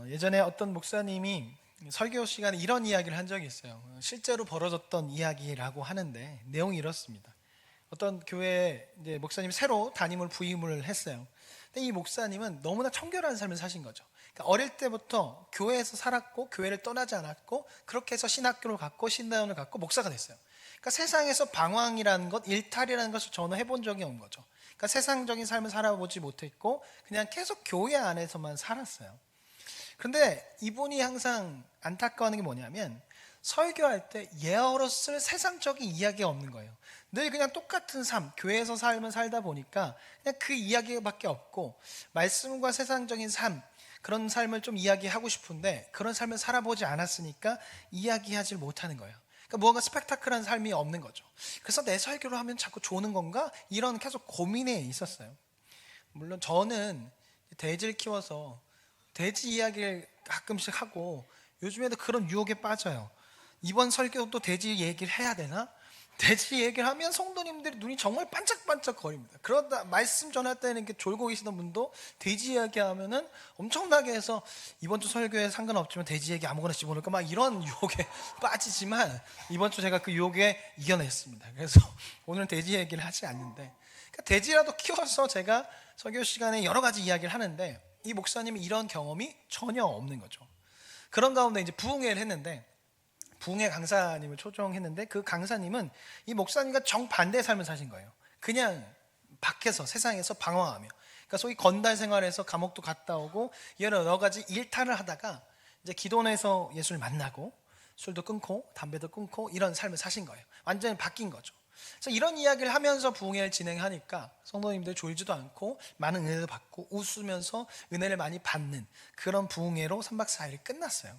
예전에 어떤 목사님이 설교 시간에 이런 이야기를 한 적이 있어요. 실제로 벌어졌던 이야기라고 하는데 내용이 이렇습니다. 어떤 교회에 이제 목사님이 새로 담임을 부임을 했어요. 근데 이 목사님은 너무나 청결한 삶을 사신 거죠. 그러니까 어릴 때부터 교회에서 살았고 교회를 떠나지 않았고 그렇게 해서 신학교를 갔고 신당을 갔고 목사가 됐어요. 그러니까 세상에서 방황이라는 것, 일탈이라는 것을 전혀 해본 적이 없는 거죠. 그러니까 세상적인 삶을 살아보지 못했고 그냥 계속 교회 안에서만 살았어요. 그런데 이분이 항상 안타까워하는 게 뭐냐면 설교할 때 예어로 쓸 세상적인 이야기가 없는 거예요. 늘 그냥 똑같은 삶, 교회에서 삶을 살다 보니까 그냥 그 이야기밖에 없고 말씀과 세상적인 삶, 그런 삶을 좀 이야기하고 싶은데 그런 삶을 살아보지 않았으니까 이야기하지 못하는 거예요. 그러니까 무언가 스펙타클한 삶이 없는 거죠. 그래서 내 설교를 하면 자꾸 좋는 건가? 이런 계속 고민에 있었어요. 물론 저는 돼지를 키워서 돼지 이야기를 가끔씩 하고 요즘에도 그런 유혹에 빠져요. 이번 설교도 돼지 얘기를 해야 되나? 돼지 얘기를 하면 성도님들이 눈이 정말 반짝반짝 거립니다. 그러다 말씀 전할 때는 이렇게 졸고 계시던 분도 돼지 이야기 하면은 엄청나게 해서 이번 주 설교에 상관없지만 돼지 얘기 아무거나 집어넣을까 막 이런 유혹에 빠지지만 이번 주 제가 그 유혹에 이겨냈습니다. 그래서 오늘은 돼지 얘기를 하지 않는데 그러니까 돼지라도 키워서 제가 설교 시간에 여러 가지 이야기를 하는데 이 목사님이 이런 경험이 전혀 없는 거죠. 그런 가운데 이제 부흥회를 했는데 부흥회 강사님을 초청했는데 그 강사님은 이 목사님과 정반대의 삶을 사신 거예요. 그냥 밖에서 세상에서 방황하며 그러니까 소위 건달 생활에서 감옥도 갔다 오고 여러 가지 일탈을 하다가 이제 기도원에서 예수를 만나고 술도 끊고 담배도 끊고 이런 삶을 사신 거예요. 완전히 바뀐 거죠. 그래서 이런 이야기를 하면서 부흥회를 진행하니까 성도님들 졸지도 않고 많은 은혜를 받고 웃으면서 은혜를 많이 받는 그런 부흥회로 3박 4일이 끝났어요.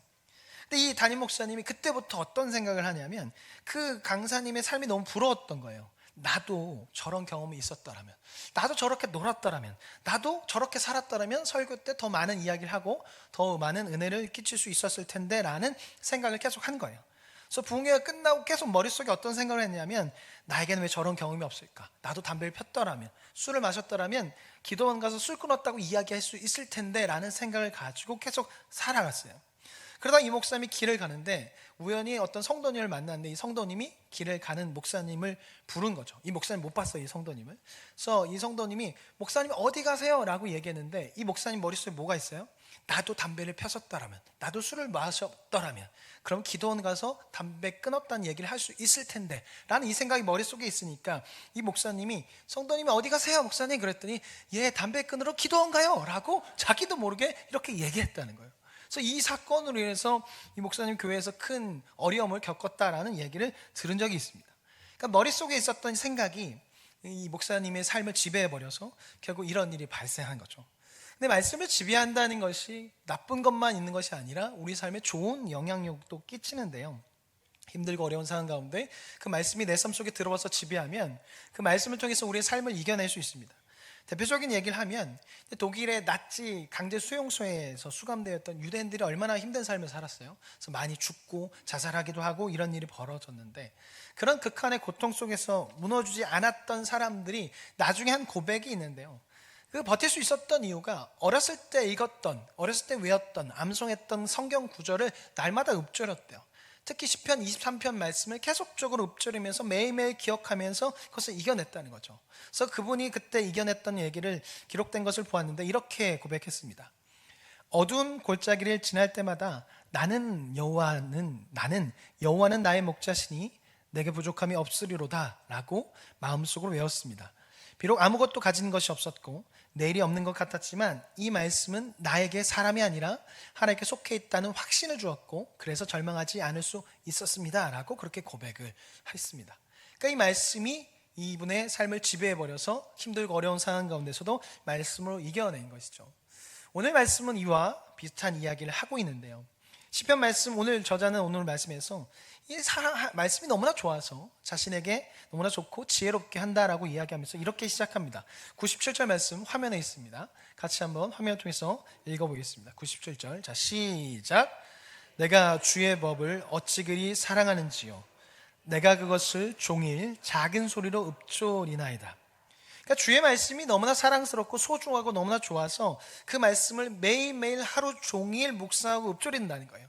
근데 이 담임 목사님이 그때부터 어떤 생각을 하냐면 그 강사님의 삶이 너무 부러웠던 거예요. 나도 저런 경험이 있었더라면, 나도 저렇게 놀았더라면, 나도 저렇게 살았더라면 설교 때 더 많은 이야기를 하고 더 많은 은혜를 끼칠 수 있었을 텐데 라는 생각을 계속 한 거예요. 그래서 부흥회가 끝나고 계속 머릿속에 어떤 생각을 했냐면 나에게는 왜 저런 경험이 없을까? 나도 담배를 폈더라면, 술을 마셨더라면 기도원 가서 술 끊었다고 이야기할 수 있을 텐데 라는 생각을 가지고 계속 살아갔어요. 그러다 이 목사님이 길을 가는데 우연히 어떤 성도님을 만났는데 이 성도님이 길을 가는 목사님을 부른 거죠. 이 목사님 못 봤어요, 이 성도님을. 그래서 이 성도님이 목사님 어디 가세요? 라고 얘기했는데 이 목사님 머릿속에 뭐가 있어요? 나도 담배를 폈었더라면, 나도 술을 마셨더라면 그럼 기도원 가서 담배 끊었다는 얘기를 할 수 있을 텐데 라는 이 생각이 머릿속에 있으니까 이 목사님이 성도님이 어디 가세요 목사님? 그랬더니 예 담배 끊으러 기도원 가요 라고 자기도 모르게 이렇게 얘기했다는 거예요. 그래서 이 사건으로 인해서 이 목사님 교회에서 큰 어려움을 겪었다라는 얘기를 들은 적이 있습니다. 그러니까 머릿속에 있었던 생각이 이 목사님의 삶을 지배해버려서 결국 이런 일이 발생한 거죠. 근데 말씀을 지배한다는 것이 나쁜 것만 있는 것이 아니라 우리 삶에 좋은 영향력도 끼치는데요. 힘들고 어려운 상황 가운데 그 말씀이 내 삶 속에 들어와서 지배하면 그 말씀을 통해서 우리의 삶을 이겨낼 수 있습니다. 대표적인 얘기를 하면 독일의 나치 강제 수용소에서 수감되었던 유대인들이 얼마나 힘든 삶을 살았어요. 그래서 많이 죽고 자살하기도 하고 이런 일이 벌어졌는데 그런 극한의 고통 속에서 무너지지 않았던 사람들이 나중에 한 고백이 있는데요. 그 버틸 수 있었던 이유가 어렸을 때 읽었던, 어렸을 때 외웠던, 암송했던 성경 구절을 날마다 읊조렸대요. 특히 시편 23편 말씀을 계속적으로 읊조리면서 매일매일 기억하면서 그것을 이겨냈다는 거죠. 그래서 그분이 그때 이겨냈던 얘기를 기록된 것을 보았는데 이렇게 고백했습니다. 어두운 골짜기를 지날 때마다 나는 여호와는 나의 목자시니 내게 부족함이 없으리로다 라고 마음속으로 외웠습니다. 비록 아무것도 가진 것이 없었고 내일이 없는 것 같았지만 이 말씀은 나에게 사람이 아니라 하나님께 속해 있다는 확신을 주었고 그래서 절망하지 않을 수 있었습니다 라고 그렇게 고백을 했습니다. 그러니까 이 말씀이 이분의 삶을 지배해버려서 힘들고 어려운 상황 가운데서도 말씀으로 이겨낸 것이죠. 오늘 말씀은 이와 비슷한 이야기를 하고 있는데요. 시편 말씀 오늘 저자는 오늘 말씀에서 이 말씀이 너무나 좋아서 자신에게 너무나 좋고 지혜롭게 한다라고 이야기하면서 이렇게 시작합니다. 97절 말씀 화면에 있습니다. 같이 한번 화면을 통해서 읽어보겠습니다. 97절 자 시작. 내가 주의 법을 어찌 그리 사랑하는지요 내가 그것을 종일 작은 소리로 읊조리나이다. 그러니까 주의 말씀이 너무나 사랑스럽고 소중하고 너무나 좋아서 그 말씀을 매일매일 하루 종일 묵상하고 읊조린다는 거예요.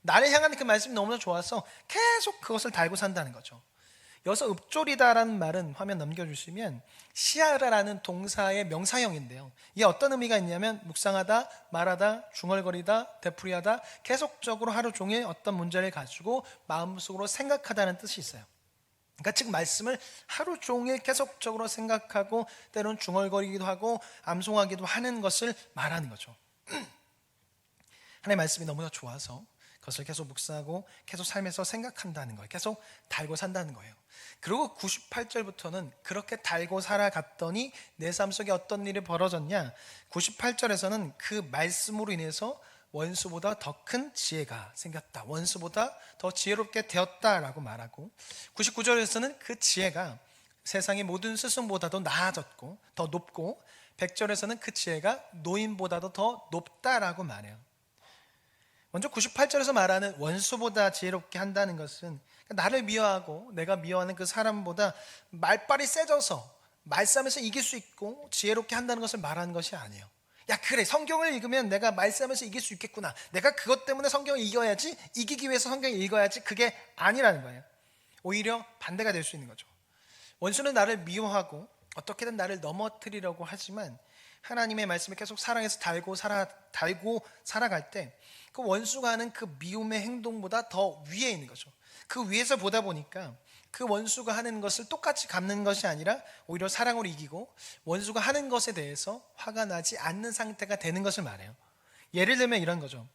나를 향한 그 말씀이 너무나 좋아서 계속 그것을 달고 산다는 거죠. 여기서 읊조리다라는 말은 화면 넘겨주시면 시하라라는 동사의 명사형인데요. 이게 어떤 의미가 있냐면 묵상하다, 말하다, 중얼거리다, 되풀이하다, 계속적으로 하루 종일 어떤 문제를 가지고 마음속으로 생각하다는 뜻이 있어요. 그러니까 즉 말씀을 하루 종일 계속적으로 생각하고 때로는 중얼거리기도 하고 암송하기도 하는 것을 말하는 거죠. 하나님의 말씀이 너무나 좋아서 그것을 계속 묵상하고 계속 삶에서 생각한다는 거예요. 계속 달고 산다는 거예요. 그리고 98절부터는 그렇게 달고 살아갔더니 내 삶 속에 어떤 일이 벌어졌냐, 98절에서는 그 말씀으로 인해서 원수보다 더 큰 지혜가 생겼다, 원수보다 더 지혜롭게 되었다라고 말하고, 99절에서는 그 지혜가 세상의 모든 스승보다도 나아졌고 더 높고, 100절에서는 그 지혜가 노인보다도 더 높다라고 말해요. 먼저 98절에서 말하는 원수보다 지혜롭게 한다는 것은 나를 미워하고 내가 미워하는 그 사람보다 말빨이 세져서 말싸움에서 이길 수 있고 지혜롭게 한다는 것을 말하는 것이 아니에요. 야 그래, 성경을 읽으면 내가 말싸움에서 이길 수 있겠구나, 내가 그것 때문에 성경을 읽어야지, 이기기 위해서 성경을 읽어야지, 그게 아니라는 거예요. 오히려 반대가 될 수 있는 거죠. 원수는 나를 미워하고 어떻게든 나를 넘어뜨리려고 하지만 하나님의 말씀을 계속 사랑해서 달고 살아갈 때 그 원수가 하는 그 미움의 행동보다 더 위에 있는 거죠. 그 위에서 보다 보니까 그 원수가 하는 것을 똑같이 갚는 것이 아니라 오히려 사랑으로 이기고 원수가 하는 것에 대해서 화가 나지 않는 상태가 되는 것을 말해요. 예를 들면 이런 거죠.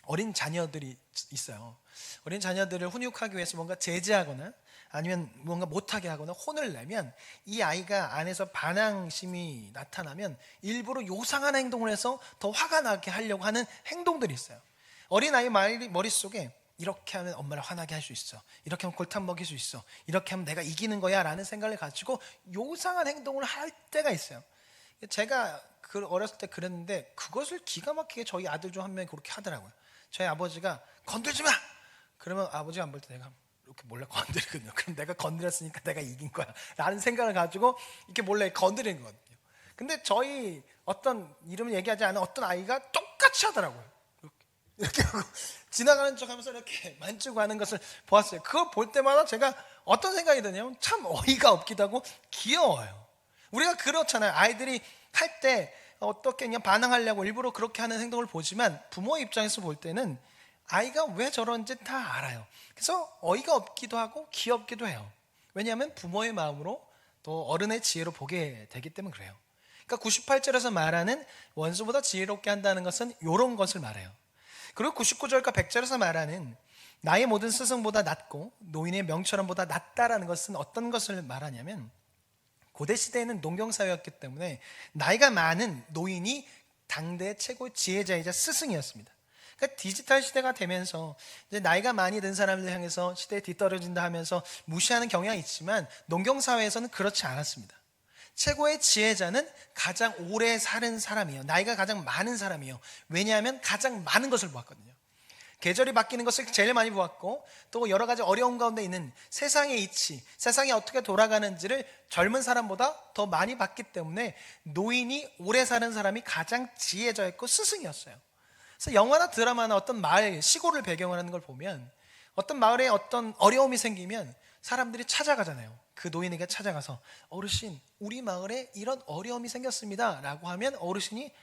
어린 자녀들이 있어요. 어린 자녀들을 훈육하기 위해서 뭔가 제지하거나 아니면 뭔가 못하게 하거나 혼을 내면 이 아이가 안에서 반항심이 나타나면 일부러 요상한 행동을 해서 더 화가 나게 하려고 하는 행동들이 있어요. 어린아이 머릿속에 이렇게 하면 엄마를 화나게 할 수 있어, 이렇게 하면 골탕 먹일 수 있어, 이렇게 하면 내가 이기는 거야 라는 생각을 가지고 요상한 행동을 할 때가 있어요. 제가 어렸을 때 그랬는데 그것을 기가 막히게 저희 아들 중 한 명이 그렇게 하더라고요. 저희 아버지가 건들지 마! 그러면 아버지가 안 볼 때 내가 이렇게 몰래 건드리거든요. 그럼 내가 건드렸으니까 내가 이긴 거야 라는 생각을 가지고 이렇게 몰래 건드리는 거거든요. 근데 저희 어떤 이름을 얘기하지 않은 어떤 아이가 똑같이 하더라고요. 이렇게 하고 지나가는 척 하면서 이렇게 만지고 하는 것을 보았어요. 그걸 볼 때마다 제가 어떤 생각이 드냐면 참 어이가 없기도 하고 귀여워요. 우리가 그렇잖아요. 아이들이 할 때 어떻게 그냥 반항하려고 일부러 그렇게 하는 행동을 보지만 부모의 입장에서 볼 때는 아이가 왜 저런지 다 알아요. 그래서 어이가 없기도 하고 귀엽기도 해요. 왜냐하면 부모의 마음으로 또 어른의 지혜로 보게 되기 때문에 그래요. 그러니까 98절에서 말하는 원수보다 지혜롭게 한다는 것은 이런 것을 말해요. 그리고 99절과 100절에서 말하는 나의 모든 스승보다 낫고 노인의 명철함보다 낫다라는 것은 어떤 것을 말하냐면, 고대 시대에는 농경사회였기 때문에 나이가 많은 노인이 당대 최고 지혜자이자 스승이었습니다. 그러니까 디지털 시대가 되면서 이제 나이가 많이 든 사람들 향해서 시대에 뒤떨어진다 하면서 무시하는 경향이 있지만 농경사회에서는 그렇지 않았습니다. 최고의 지혜자는 가장 오래 사는 사람이에요. 나이가 가장 많은 사람이에요. 왜냐하면 가장 많은 것을 보았거든요. 계절이 바뀌는 것을 제일 많이 보았고 또 여러 가지 어려움 가운데 있는 세상의 이치, 세상이 어떻게 돌아가는지를 젊은 사람보다 더 많이 봤기 때문에 노인이 오래 사는 사람이 가장 지혜자였고 스승이었어요. 그래서 영화나 드라마나 어떤 마을, 시골을 배경으로 하는 걸 보면 어떤 마을에 어떤 어려움이 생기면 사람들이 찾아가잖아요. 그 노인에게 찾아가서 어르신, 우리 마을에 이런 어려움이 생겼습니다 라고 하면 어르신이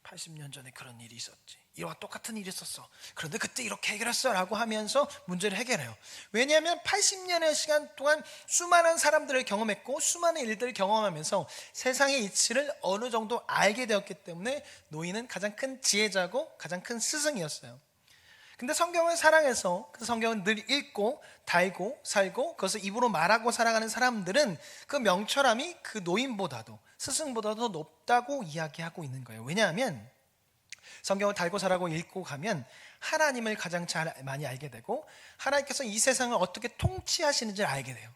80년 전에 그런 일이 있었지, 이와 똑같은 일이 있었어, 그런데 그때 이렇게 해결했어 라고 하면서 문제를 해결해요. 왜냐하면 80년의 시간 동안 수많은 사람들을 경험했고 수많은 일들을 경험하면서 세상의 이치를 어느 정도 알게 되었기 때문에 노인은 가장 큰 지혜자고 가장 큰 스승이었어요. 근데 성경을 사랑해서 그 성경을 늘 읽고 달고 살고 그것을 입으로 말하고 살아가는 사람들은 그 명철함이 그 노인보다도 스승보다도 더 높다고 이야기하고 있는 거예요. 왜냐하면 성경을 달고 살아고 읽고 가면 하나님을 가장 잘 많이 알게 되고 하나님께서 이 세상을 어떻게 통치하시는지를 알게 돼요.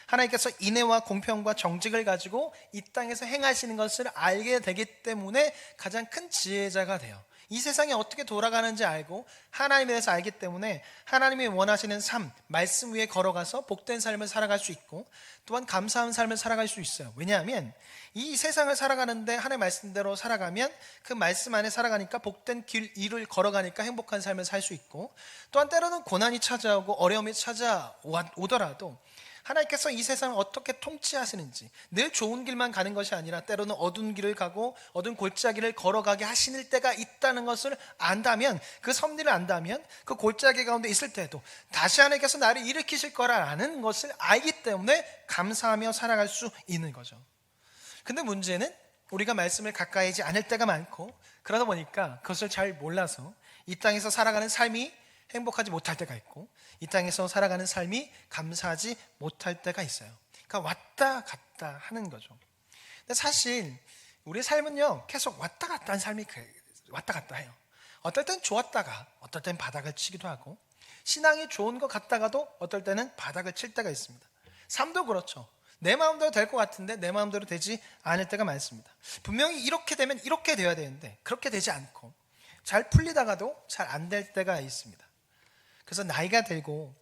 하나님께서 인애와 공평과 정직을 가지고 이 땅에서 행하시는 것을 알게 되기 때문에 가장 큰 지혜자가 돼요. 이 세상이 어떻게 돌아가는지 알고 하나님에 대해서 알기 때문에 하나님이 원하시는 삶, 말씀 위에 걸어가서 복된 삶을 살아갈 수 있고 또한 감사한 삶을 살아갈 수 있어요. 왜냐하면 이 세상을 살아가는데 하나님의 말씀대로 살아가면 그 말씀 안에 살아가니까 복된 일을 걸어가니까 행복한 삶을 살 수 있고, 또한 때로는 고난이 찾아오고 어려움이 찾아오더라도 하나님께서 이 세상을 어떻게 통치하시는지, 늘 좋은 길만 가는 것이 아니라 때로는 어두운 길을 가고 어두운 골짜기를 걸어가게 하시는 때가 있다는 것을 안다면, 그 섭리를 안다면 그 골짜기 가운데 있을 때도 다시 하나님께서 나를 일으키실 거라는 것을 알기 때문에 감사하며 살아갈 수 있는 거죠. 근데 문제는 우리가 말씀을 가까이 하지 않을 때가 많고, 그러다 보니까 그것을 잘 몰라서 이 땅에서 살아가는 삶이 행복하지 못할 때가 있고 이 땅에서 살아가는 삶이 감사하지 못할 때가 있어요. 그러니까 왔다 갔다 하는 거죠. 근데 사실 우리의 삶은요, 계속 왔다 갔다 하는 삶이 왔다 갔다 해요. 어떨 땐 좋았다가 어떨 땐 바닥을 치기도 하고, 신앙이 좋은 것 같다가도 어떨 때는 바닥을 칠 때가 있습니다. 삶도 그렇죠. 내 마음대로 될 것 같은데 내 마음대로 되지 않을 때가 많습니다. 분명히 이렇게 되면 이렇게 돼야 되는데 그렇게 되지 않고, 잘 풀리다가도 잘 안 될 때가 있습니다. 그래서 나이가 들고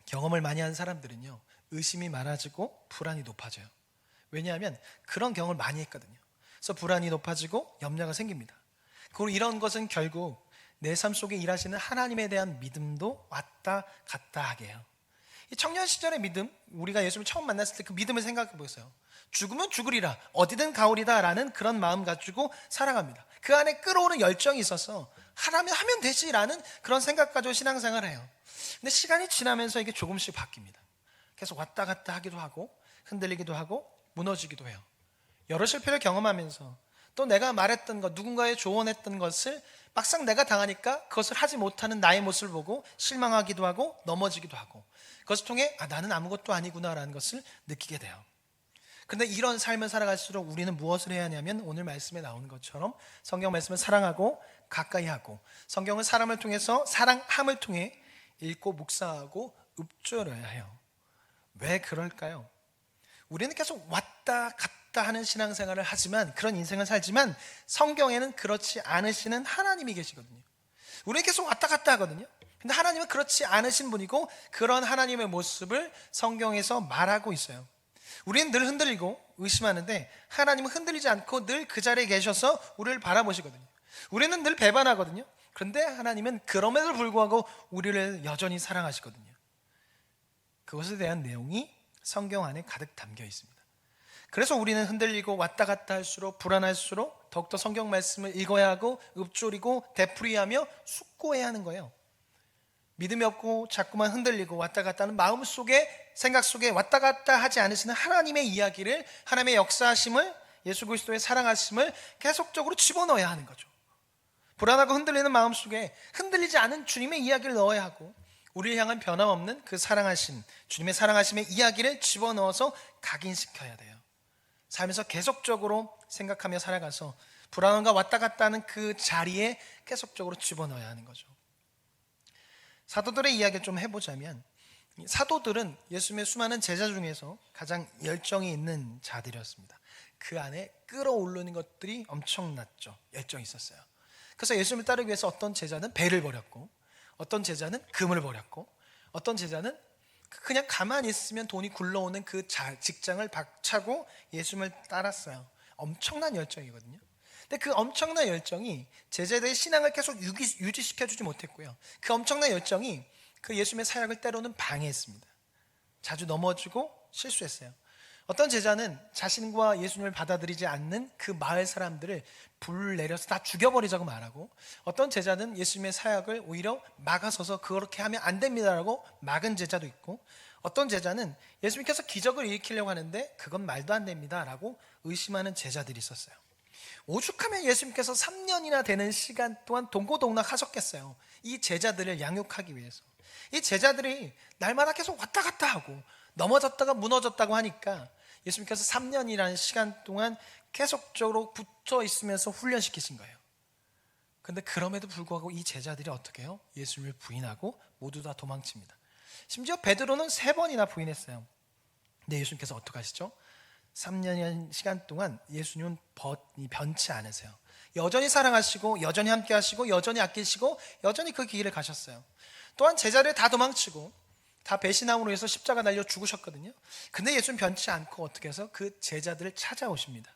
경험을 많이 한 사람들은요, 의심이 많아지고 불안이 높아져요. 왜냐하면 그런 경험을 많이 했거든요. 그래서 불안이 높아지고 염려가 생깁니다. 그리고 이런 것은 결국 내 삶 속에 일하시는 하나님에 대한 믿음도 왔다 갔다 하게 해요. 이 청년 시절의 믿음, 우리가 예수님을 처음 만났을 때 그 믿음을 생각해 보세요. 죽으면 죽으리라, 어디든 가오리다 라는 그런 마음 가지고 살아갑니다. 그 안에 끓어오는 열정이 있어서 하라면 하면 되지라는 그런 생각 가지고 신앙생활을 해요. 근데 시간이 지나면서 이게 조금씩 바뀝니다. 계속 왔다 갔다 하기도 하고 흔들리기도 하고 무너지기도 해요. 여러 실패를 경험하면서 또 내가 말했던 것, 누군가의 조언했던 것을 막상 내가 당하니까 그것을 하지 못하는 나의 모습을 보고 실망하기도 하고 넘어지기도 하고, 그것을 통해 나는 아무것도 아니구나라는 것을 느끼게 돼요. 근데 이런 삶을 살아갈수록 우리는 무엇을 해야 하냐면, 오늘 말씀에 나오는 것처럼 성경 말씀을 사랑하고 가까이 하고, 성경을 사람을 통해서 사랑함을 통해 읽고 묵상하고 읊조려야 해요. 왜 그럴까요? 우리는 계속 왔다 갔다 하는 신앙생활을 하지만, 그런 인생을 살지만 성경에는 그렇지 않으시는 하나님이 계시거든요. 우리는 계속 왔다 갔다 하거든요. 근데 하나님은 그렇지 않으신 분이고 그런 하나님의 모습을 성경에서 말하고 있어요. 우리는 늘 흔들리고 의심하는데 하나님은 흔들리지 않고 늘 그 자리에 계셔서 우리를 바라보시거든요. 우리는 늘 배반하거든요. 그런데 하나님은 그럼에도 불구하고 우리를 여전히 사랑하시거든요. 그것에 대한 내용이 성경 안에 가득 담겨 있습니다. 그래서 우리는 흔들리고 왔다 갔다 할수록 불안할수록 더욱더 성경 말씀을 읽어야 하고 읊조리고 되풀이하며 숙고해야 하는 거예요. 믿음이 없고 자꾸만 흔들리고 왔다 갔다 하는 마음속에, 생각 속에 왔다 갔다 하지 않으시는 하나님의 이야기를, 하나님의 역사하심을, 예수 그리스도의 사랑하심을 계속적으로 집어넣어야 하는 거죠. 불안하고 흔들리는 마음속에 흔들리지 않은 주님의 이야기를 넣어야 하고, 우리를 향한 변함없는 그 사랑하심, 주님의 사랑하심의 이야기를 집어넣어서 각인시켜야 돼요. 삶에서 계속적으로 생각하며 살아가서 불안함과 왔다 갔다 하는 그 자리에 계속적으로 집어넣어야 하는 거죠. 사도들의 이야기를 좀 해보자면, 사도들은 예수님의 수많은 제자 중에서 가장 열정이 있는 자들이었습니다. 그 안에 끌어오르는 것들이 엄청났죠. 열정이 있었어요. 그래서 예수님을 따르기 위해서 어떤 제자는 배를 버렸고, 어떤 제자는 금을 버렸고, 어떤 제자는 그냥 가만히 있으면 돈이 굴러오는 그 직장을 박차고 예수님을 따랐어요. 엄청난 열정이거든요. 근데 그 엄청난 열정이 제자들의 신앙을 계속 유지시켜주지 못했고요. 그 엄청난 열정이 그 예수님의 사역을 때로는 방해했습니다. 자주 넘어지고 실수했어요. 어떤 제자는 자신과 예수님을 받아들이지 않는 그 마을 사람들을 불을 내려서 다 죽여버리자고 말하고, 어떤 제자는 예수님의 사역을 오히려 막아서서 그렇게 하면 안 됩니다라고 막은 제자도 있고, 어떤 제자는 예수님께서 기적을 일으키려고 하는데 그건 말도 안 됩니다라고 의심하는 제자들이 있었어요. 오죽하면 예수님께서 3년이나 되는 시간 동안 동고동락 하셨겠어요. 이 제자들을 양육하기 위해서. 이 제자들이 날마다 계속 왔다 갔다 하고 넘어졌다가 무너졌다고 하니까 예수님께서 3년이라는 시간 동안 계속적으로 붙어 있으면서 훈련시키신 거예요. 그런데 그럼에도 불구하고 이 제자들이 어떻게 해요? 예수님을 부인하고 모두 다 도망칩니다. 심지어 베드로는 3번이나 부인했어요. 근데 예수님께서 어떻게 하시죠? 3년의 시간 동안 예수님은 변치 않으세요. 여전히 사랑하시고 여전히 함께 하시고 여전히 아끼시고 여전히 그 길을 가셨어요. 또한 제자들 다 도망치고 다 배신함으로 해서 십자가 달려 죽으셨거든요. 근데 예수님 변치 않고 어떻게 해서 그 제자들을 찾아오십니다.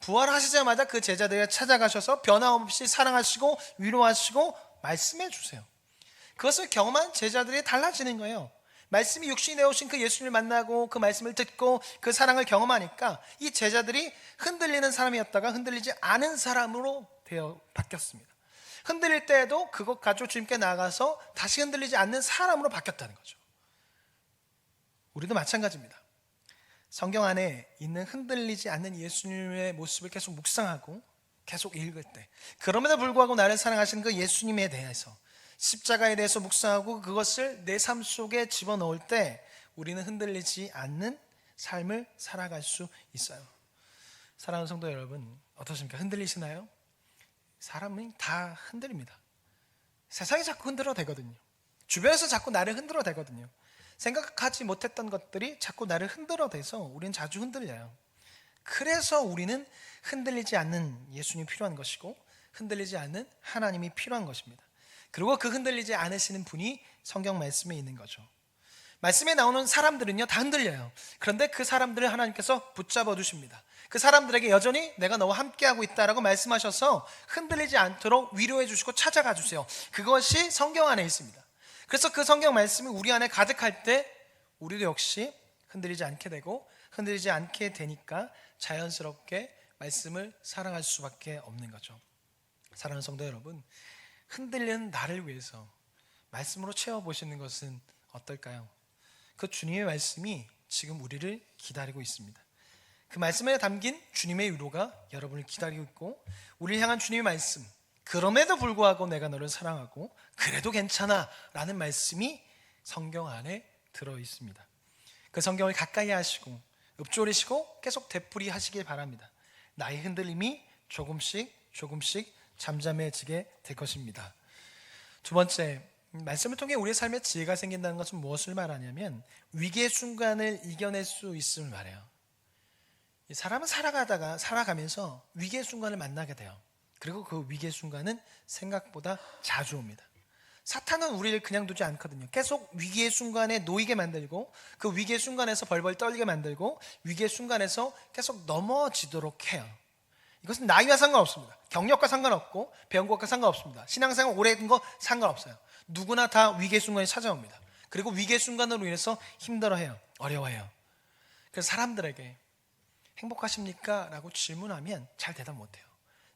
부활하시자마자 그 제자들을 찾아가셔서 변함없이 사랑하시고 위로하시고 말씀해 주세요. 그것을 경험한 제자들이 달라지는 거예요. 말씀이 육신이 되어오신 그 예수님을 만나고 그 말씀을 듣고 그 사랑을 경험하니까 이 제자들이 흔들리는 사람이었다가 흔들리지 않은 사람으로 바뀌었습니다. 흔들릴 때에도 그것 가지고 주님께 나아가서 다시 흔들리지 않는 사람으로 바뀌었다는 거죠. 우리도 마찬가지입니다. 성경 안에 있는 흔들리지 않는 예수님의 모습을 계속 묵상하고 계속 읽을 때, 그럼에도 불구하고 나를 사랑하시는 그 예수님에 대해서, 십자가에 대해서 묵상하고 그것을 내 삶 속에 집어넣을 때 우리는 흔들리지 않는 삶을 살아갈 수 있어요. 사랑하는 성도 여러분, 어떠십니까? 흔들리시나요? 사람은 다 흔들립니다. 세상이 자꾸 흔들어 대거든요. 주변에서 자꾸 나를 흔들어 대거든요. 생각하지 못했던 것들이 자꾸 나를 흔들어 대서 우리는 자주 흔들려요. 그래서 우리는 흔들리지 않는 예수님이 필요한 것이고 흔들리지 않는 하나님이 필요한 것입니다. 그리고 그 흔들리지 않으시는 분이 성경 말씀에 있는 거죠. 말씀에 나오는 사람들은요 다 흔들려요. 그런데 그 사람들을 하나님께서 붙잡아 두십니다. 그 사람들에게 여전히 내가 너와 함께하고 있다라고 말씀하셔서 흔들리지 않도록 위로해 주시고 찾아가 주세요. 그것이 성경 안에 있습니다. 그래서 그 성경 말씀이 우리 안에 가득할 때 우리도 역시 흔들리지 않게 되고 흔들리지 않게 되니까 자연스럽게 말씀을 사랑할 수밖에 없는 거죠. 사랑하는 성도 여러분, 흔들리는 나를 위해서 말씀으로 채워보시는 것은 어떨까요? 그 주님의 말씀이 지금 우리를 기다리고 있습니다. 그 말씀에 담긴 주님의 위로가 여러분을 기다리고 있고, 우리를 향한 주님의 말씀, 그럼에도 불구하고 내가 너를 사랑하고 그래도 괜찮아 라는 말씀이 성경 안에 들어 있습니다. 그 성경을 가까이 하시고 읊조리시고 계속 되풀이 하시길 바랍니다. 나의 흔들림이 조금씩 잠잠해지게 될 것입니다. 두 번째, 말씀을 통해 우리의 삶에 지혜가 생긴다는 것은 무엇을 말하냐면 위기의 순간을 이겨낼 수 있음을 말해요. 사람은 살아가면서 위기의 순간을 만나게 돼요. 그리고 그 위기의 순간은 생각보다 자주 옵니다. 사탄은 우리를 그냥 두지 않거든요. 계속 위기의 순간에 놓이게 만들고 그 위기의 순간에서 벌벌 떨게 만들고 위기의 순간에서 계속 넘어지도록 해요. 이것은 나이와 상관없습니다. 경력과 상관없고 배운 것과 상관없습니다. 신앙생활 오래된 거 상관없어요. 누구나 다 위기의 순간이 찾아옵니다. 그리고 위기의 순간으로 인해서 힘들어해요. 어려워해요. 그래서 사람들에게 행복하십니까? 라고 질문하면 잘 대답 못해요.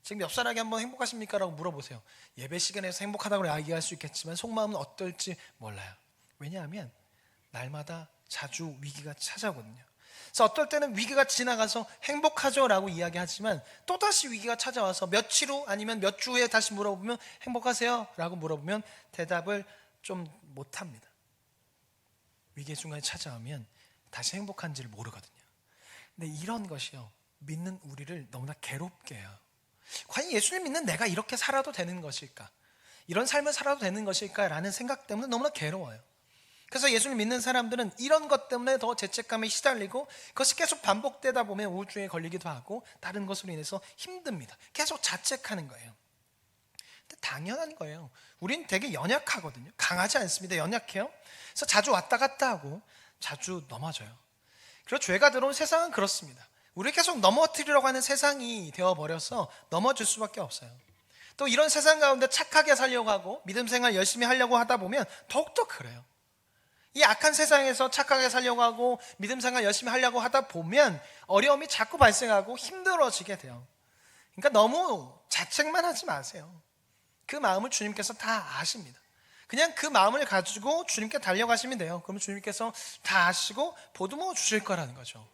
지금 옆 사람에게 한번 행복하십니까? 라고 물어보세요. 예배 시간에서 행복하다고 이야기할 수 있겠지만 속마음은 어떨지 몰라요. 왜냐하면 날마다 자주 위기가 찾아오거든요. 그래서 어떨 때는 위기가 지나가서 행복하죠 라고 이야기하지만 또다시 위기가 찾아와서 며칠 후 아니면 몇 주 후에 다시 물어보면 행복하세요? 라고 물어보면 대답을 좀 못합니다. 위기의 순간이 찾아오면 다시 행복한지를 모르거든요. 근데 이런 것이요, 믿는 우리를 너무나 괴롭게 해요. 과연 예수님 믿는 내가 이렇게 살아도 되는 것일까? 이런 삶을 살아도 되는 것일까? 라는 생각 때문에 너무나 괴로워요. 그래서 예수님 믿는 사람들은 이런 것 때문에 더 죄책감에 시달리고 그것이 계속 반복되다 보면 우울증에 걸리기도 하고 다른 것으로 인해서 힘듭니다. 계속 자책하는 거예요. 근데 당연한 거예요. 우린 되게 연약하거든요. 강하지 않습니다. 연약해요. 그래서 자주 왔다 갔다 하고 자주 넘어져요. 그리고 죄가 들어온 세상은 그렇습니다. 우리를 계속 넘어뜨리려고 하는 세상이 되어버려서 넘어질 수밖에 없어요. 또 이런 세상 가운데 착하게 살려고 하고 믿음 생활 열심히 하려고 하다 보면 더욱더 그래요. 이 악한 세상에서 착하게 살려고 하고 믿음 생활 열심히 하려고 하다 보면 어려움이 자꾸 발생하고 힘들어지게 돼요. 그러니까 너무 자책만 하지 마세요. 그 마음을 주님께서 다 아십니다. 그냥 그 마음을 가지고 주님께 달려가시면 돼요. 그러면 주님께서 다 아시고 보듬어 주실 거라는 거죠.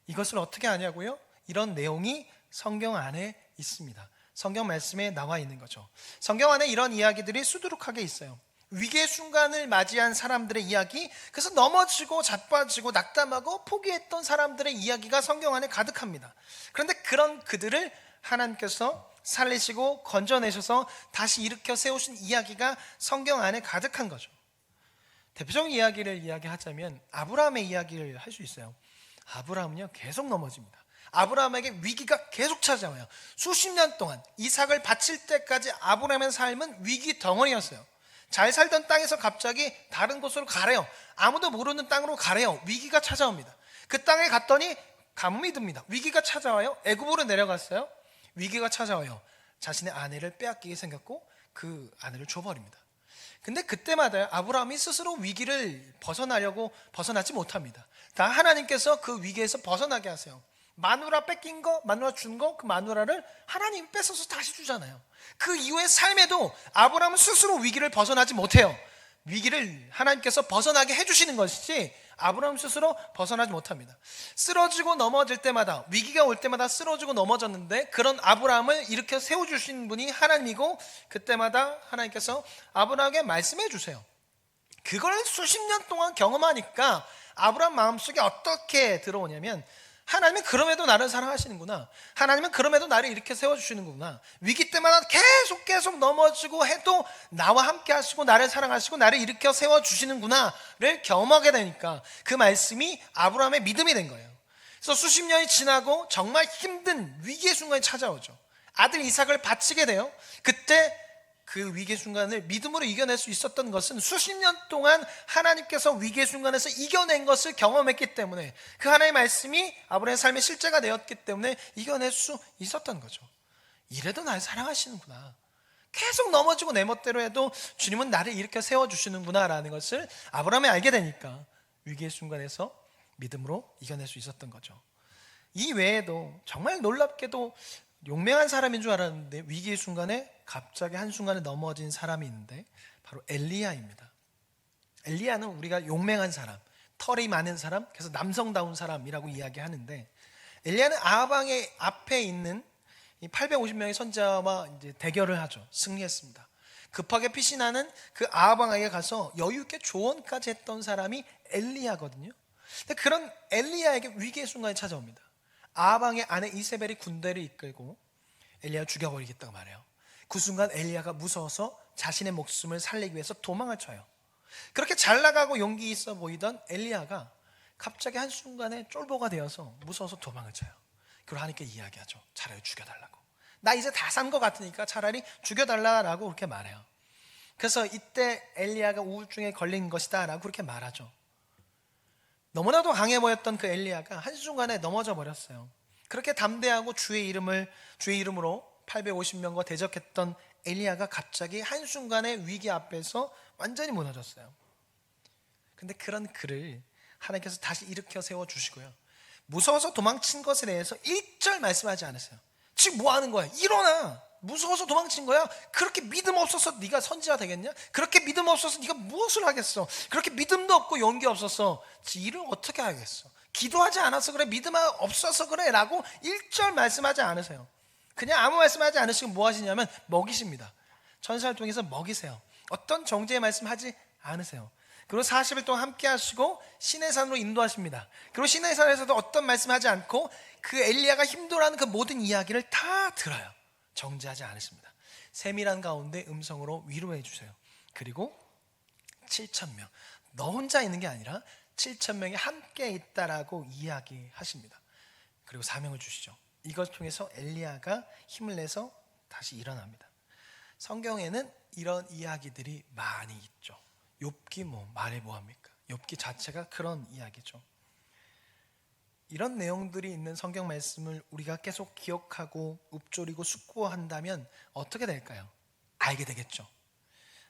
이것을 어떻게 아냐고요? 이런 내용이 성경 안에 있습니다. 성경 말씀에 나와 있는 거죠. 성경 안에 이런 이야기들이 수두룩하게 있어요. 위기의 순간을 맞이한 사람들의 이야기, 그래서 넘어지고 자빠지고 낙담하고 포기했던 사람들의 이야기가 성경 안에 가득합니다. 그런데 그런 그들을 하나님께서 살리시고 건져내셔서 다시 일으켜 세우신 이야기가 성경 안에 가득한 거죠. 대표적인 이야기를 이야기하자면 아브라함의 이야기를 할 수 있어요. 아브라함은요 계속 넘어집니다. 아브라함에게 위기가 계속 찾아와요. 수십 년 동안 이삭을 바칠 때까지 아브라함의 삶은 위기 덩어리였어요. 잘 살던 땅에서 갑자기 다른 곳으로 가래요. 아무도 모르는 땅으로 가래요. 위기가 찾아옵니다. 그 땅에 갔더니 가뭄이 듭니다. 위기가 찾아와요. 애굽으로 내려갔어요. 위기가 찾아와요. 자신의 아내를 빼앗기게 생겼고 그 아내를 줘버립니다. 근데 그때마다 아브라함이 스스로 위기를 벗어나지 못합니다. 다 하나님께서 그 위기에서 벗어나게 하세요. 마누라 뺏긴 거, 마누라 준 거, 그 마누라를 하나님이 뺏어서 다시 주잖아요. 그 이후의 삶에도 아브라함은 스스로 위기를 벗어나지 못해요. 위기를 하나님께서 벗어나게 해주시는 것이지 아브라함 스스로 벗어나지 못합니다. 쓰러지고 넘어질 때마다, 위기가 올 때마다 쓰러지고 넘어졌는데 그런 아브라함을 일으켜 세워주신 분이 하나님이고, 그때마다 하나님께서 아브라함에게 말씀해 주세요. 그걸 수십 년 동안 경험하니까 아브라함 마음속에 어떻게 들어오냐면, 하나님은 그럼에도 나를 사랑하시는구나, 하나님은 그럼에도 나를 일으켜 세워주시는구나, 위기 때마다 계속 넘어지고 해도 나와 함께 하시고 나를 사랑하시고 나를 일으켜 세워주시는구나를 경험하게 되니까 그 말씀이 아브라함의 믿음이 된 거예요. 그래서 수십 년이 지나고 정말 힘든 위기의 순간이 찾아오죠. 아들 이삭을 바치게 돼요. 그때 그 위기의 순간을 믿음으로 이겨낼 수 있었던 것은 수십 년 동안 하나님께서 위기의 순간에서 이겨낸 것을 경험했기 때문에, 그 하나님의 말씀이 아브라함의 삶의 실제가 되었기 때문에 이겨낼 수 있었던 거죠. 이래도 날 사랑하시는구나, 계속 넘어지고 내 멋대로 해도 주님은 나를 일으켜 세워주시는구나 라는 것을 아브라함이 알게 되니까 위기의 순간에서 믿음으로 이겨낼 수 있었던 거죠. 이 외에도 정말 놀랍게도 용맹한 사람인 줄 알았는데 위기의 순간에 갑자기 한순간에 넘어진 사람이 있는데 바로 엘리야입니다. 엘리야는 우리가 용맹한 사람, 털이 많은 사람, 그래서 남성다운 사람이라고 이야기하는데, 엘리야는 아방의 앞에 있는 850명의 선지자와 이제 대결을 하죠. 승리했습니다. 급하게 피신하는 그 아방에게 가서 여유 있게 조언까지 했던 사람이 엘리야거든요. 근데 그런 엘리야에게 위기의 순간이 찾아옵니다. 아방의 아내 이세벨이 군대를 이끌고 엘리야를 죽여버리겠다고 말해요. 그 순간 엘리야가 무서워서 자신의 목숨을 살리기 위해서 도망을 쳐요. 그렇게 잘 나가고 용기 있어 보이던 엘리야가 갑자기 한순간에 쫄보가 되어서 무서워서 도망을 쳐요. 그리고 하나님께 이야기하죠. 차라리 죽여달라고. 나 이제 다 산 것 같으니까 차라리 죽여달라고 그렇게 말해요. 그래서 이때 엘리야가 우울증에 걸린 것이다 라고 그렇게 말하죠. 너무나도 강해 보였던 그 엘리야가 한순간에 넘어져 버렸어요. 그렇게 담대하고 주의 이름으로 850명과 대적했던 엘리야가 갑자기 한순간에 위기 앞에서 완전히 무너졌어요. 근데 그런 그를 하나님께서 다시 일으켜 세워주시고요, 무서워서 도망친 것에 대해서 1절 말씀하지 않으세요. 지금 뭐 하는 거야? 일어나! 무서워서 도망친 거야? 그렇게 믿음 없어서 네가 선지자 되겠냐? 그렇게 믿음 없어서 네가 무엇을 하겠어? 그렇게 믿음도 없고 용기 없어서 일을 어떻게 하겠어? 기도하지 않아서 그래, 믿음 없어서 그래 라고 1절 말씀하지 않으세요. 그냥 아무 말씀하지 않으시고 뭐 하시냐면 먹이십니다. 천사를 통해서 먹이세요. 어떤 정죄의 말씀하지 않으세요. 그리고 40일 동안 함께 하시고 시내산으로 인도하십니다. 그리고 시내산에서도 어떤 말씀하지 않고 그 엘리야가 힘들어하는 그 모든 이야기를 다 들어요. 정죄하지 않으십니다. 세밀한 가운데 음성으로 위로해 주세요. 그리고 7,000명, 너 혼자 있는 게 아니라 7,000명이 함께 있다라고 이야기하십니다. 그리고 사명을 주시죠. 이걸 통해서 엘리야가 힘을 내서 다시 일어납니다. 성경에는 이런 이야기들이 많이 있죠. 욥기 말해 뭐합니까? 욥기 자체가 그런 이야기죠. 이런 내용들이 있는 성경 말씀을 우리가 계속 기억하고 읊조리고 숙고한다면 어떻게 될까요? 알게 되겠죠.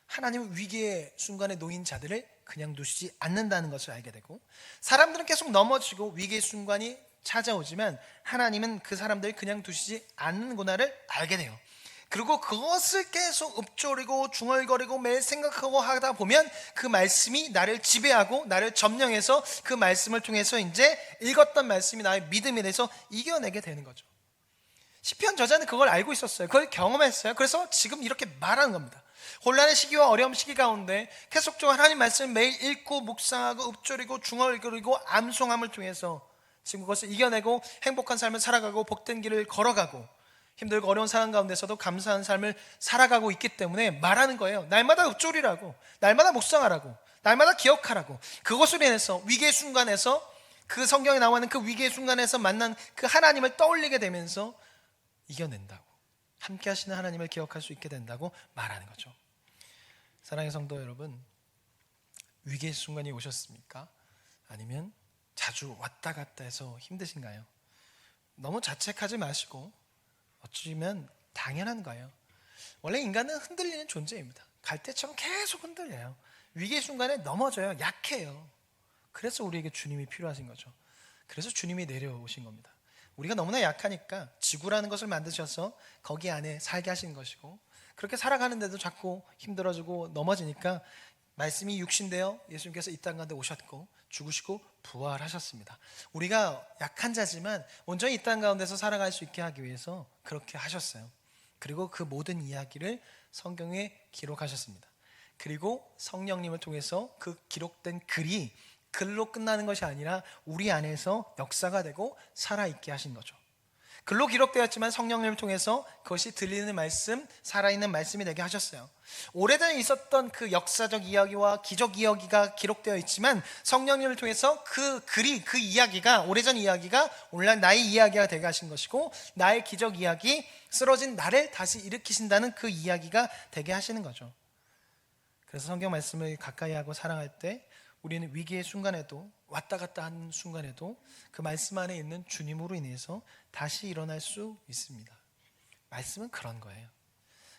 하나님은 위기의 순간에 놓인 자들을 그냥 두시지 않는다는 것을 알게 되고, 사람들은 계속 넘어지고 위기의 순간이 찾아오지만 하나님은 그 사람들을 그냥 두시지 않는구나를 알게 돼요. 그리고 그것을 계속 읊조리고 중얼거리고 매일 생각하고 하다 보면 그 말씀이 나를 지배하고 나를 점령해서 그 말씀을 통해서 이제 읽었던 말씀이 나의 믿음에 대해서 이겨내게 되는 거죠. 시편 저자는 그걸 알고 있었어요. 그걸 경험했어요. 그래서 지금 이렇게 말하는 겁니다. 혼란의 시기와 어려움 시기 가운데 계속적으로 하나님 말씀을 매일 읽고 묵상하고 읊조리고 중얼거리고 암송함을 통해서 지금 그것을 이겨내고 행복한 삶을 살아가고 복된 길을 걸어가고 힘들고 어려운 상황 가운데서도 감사한 삶을 살아가고 있기 때문에 말하는 거예요. 날마다 읊조리라고, 날마다 묵상하라고, 날마다 기억하라고. 그것으로 인해서 위기의 순간에서 그 성경에 나와 있는 그 위기의 순간에서 만난 그 하나님을 떠올리게 되면서 이겨낸다고, 함께 하시는 하나님을 기억할 수 있게 된다고 말하는 거죠. 사랑하는 성도 여러분, 위기의 순간이 오셨습니까? 아니면 자주 왔다 갔다 해서 힘드신가요? 너무 자책하지 마시고 어쩌면 당연한 거예요. 원래 인간은 흔들리는 존재입니다. 갈대처럼 계속 흔들려요. 위기의 순간에 넘어져요. 약해요. 그래서 우리에게 주님이 필요하신 거죠. 그래서 주님이 내려오신 겁니다. 우리가 너무나 약하니까 지구라는 것을 만드셔서 거기 안에 살게 하신 것이고, 그렇게 살아가는데도 자꾸 힘들어지고 넘어지니까 말씀이 육신되어 예수님께서 이 땅 가운데 오셨고 죽으시고 부활하셨습니다. 우리가 약한 자지만 온전히 이 땅 가운데서 살아갈 수 있게 하기 위해서 그렇게 하셨어요. 그리고 그 모든 이야기를 성경에 기록하셨습니다. 그리고 성령님을 통해서 그 기록된 글이 글로 끝나는 것이 아니라 우리 안에서 역사가 되고 살아있게 하신 거죠. 글로 기록되었지만 성령님을 통해서 그것이 들리는 말씀, 살아있는 말씀이 되게 하셨어요. 오래전에 있었던 그 역사적 이야기와 기적 이야기가 기록되어 있지만 성령님을 통해서 그 글이, 그 이야기가, 오래전 이야기가 오늘날 나의 이야기가 되게 하신 것이고, 나의 기적 이야기, 쓰러진 나를 다시 일으키신다는 그 이야기가 되게 하시는 거죠. 그래서 성경 말씀을 가까이 하고 사랑할 때 우리는 위기의 순간에도, 왔다 갔다 하는 순간에도 그 말씀 안에 있는 주님으로 인해서 다시 일어날 수 있습니다. 말씀은 그런 거예요.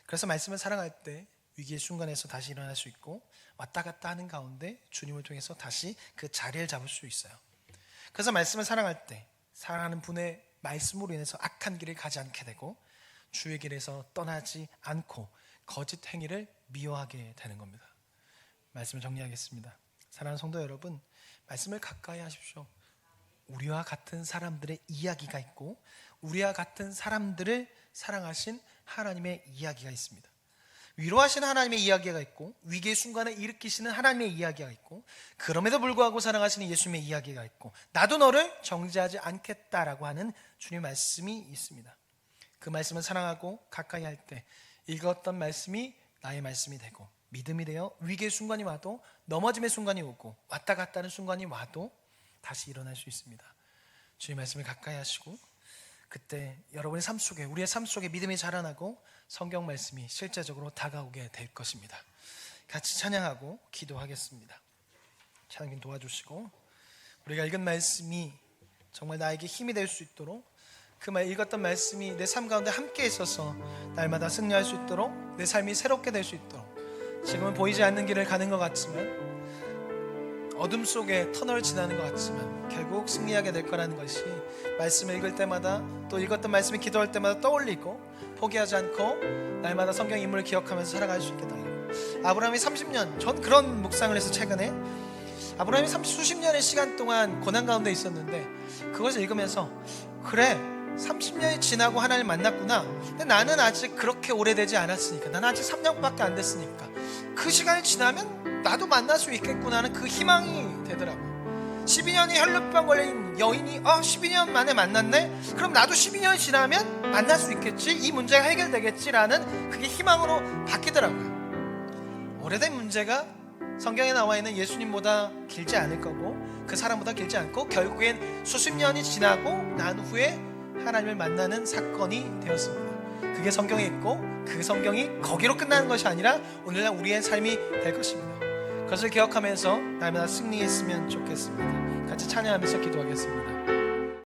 그래서 말씀을 사랑할 때 위기의 순간에서 다시 일어날 수 있고, 왔다 갔다 하는 가운데 주님을 통해서 다시 그 자리를 잡을 수 있어요. 그래서 말씀을 사랑할 때 사랑하는 분의 말씀으로 인해서 악한 길을 가지 않게 되고, 주의 길에서 떠나지 않고 거짓 행위를 미워하게 되는 겁니다. 말씀을 정리하겠습니다. 사랑하는 성도 여러분, 말씀을 가까이 하십시오. 우리와 같은 사람들의 이야기가 있고, 우리와 같은 사람들을 사랑하신 하나님의 이야기가 있습니다. 위로하시는 하나님의 이야기가 있고, 위기의 순간에 일으키시는 하나님의 이야기가 있고, 그럼에도 불구하고 사랑하시는 예수님의 이야기가 있고, 나도 너를 정죄하지 않겠다라고 하는 주님의 말씀이 있습니다. 그 말씀을 사랑하고 가까이 할 때 읽었던 말씀이 나의 말씀이 되고, 믿음이 되어 위기의 순간이 와도, 넘어짐의 순간이 오고, 왔다 갔다 하는 순간이 와도 다시 일어날 수 있습니다. 주의 말씀을 가까이 하시고, 그때 여러분의 삶 속에, 우리의 삶 속에 믿음이 자라나고 성경 말씀이 실제적으로 다가오게 될 것입니다. 같이 찬양하고 기도하겠습니다. 찬양님 도와주시고, 우리가 읽은 말씀이 정말 나에게 힘이 될 수 있도록, 그 읽었던 말씀이 내 삶 가운데 함께 있어서 날마다 승리할 수 있도록, 내 삶이 새롭게 될 수 있도록, 지금은 보이지 않는 길을 가는 것 같지만, 어둠 속에 터널을 지나는 것 같지만 결국 승리하게 될 거라는 것이 말씀을 읽을 때마다, 또 읽었던 말씀을 기도할 때마다 떠올리고, 포기하지 않고 날마다 성경 인물을 기억하면서 살아갈 수 있게 달라고. 아브라함이 30년, 전 그런 묵상을 해서 최근에 아브라함이 수십 년의 시간 동안 고난 가운데 있었는데, 그것을 읽으면서 그래, 30년이 지나고 하나님을 만났구나. 근데 나는 아직 그렇게 오래되지 않았으니까, 나는 아직 3년밖에 안 됐으니까 그 시간이 지나면 나도 만날 수 있겠구나 하는 그 희망이 되더라고요. 12년이 혈루병 걸린 여인이 12년 만에 만났네? 그럼 나도 12년이 지나면 만날 수 있겠지? 이 문제가 해결되겠지라는 그게 희망으로 바뀌더라고요. 오래된 문제가 성경에 나와 있는 예수님보다 길지 않을 거고, 그 사람보다 길지 않고, 결국엔 수십 년이 지나고 난 후에 하나님을 만나는 사건이 되었습니다. 그게 성경에 있고, 그 성경이 거기로 끝나는 것이 아니라 오늘날 우리의 삶이 될 것입니다. 그것을 기억하면서 날마다 승리했으면 좋겠습니다. 같이 찬양하면서 기도하겠습니다.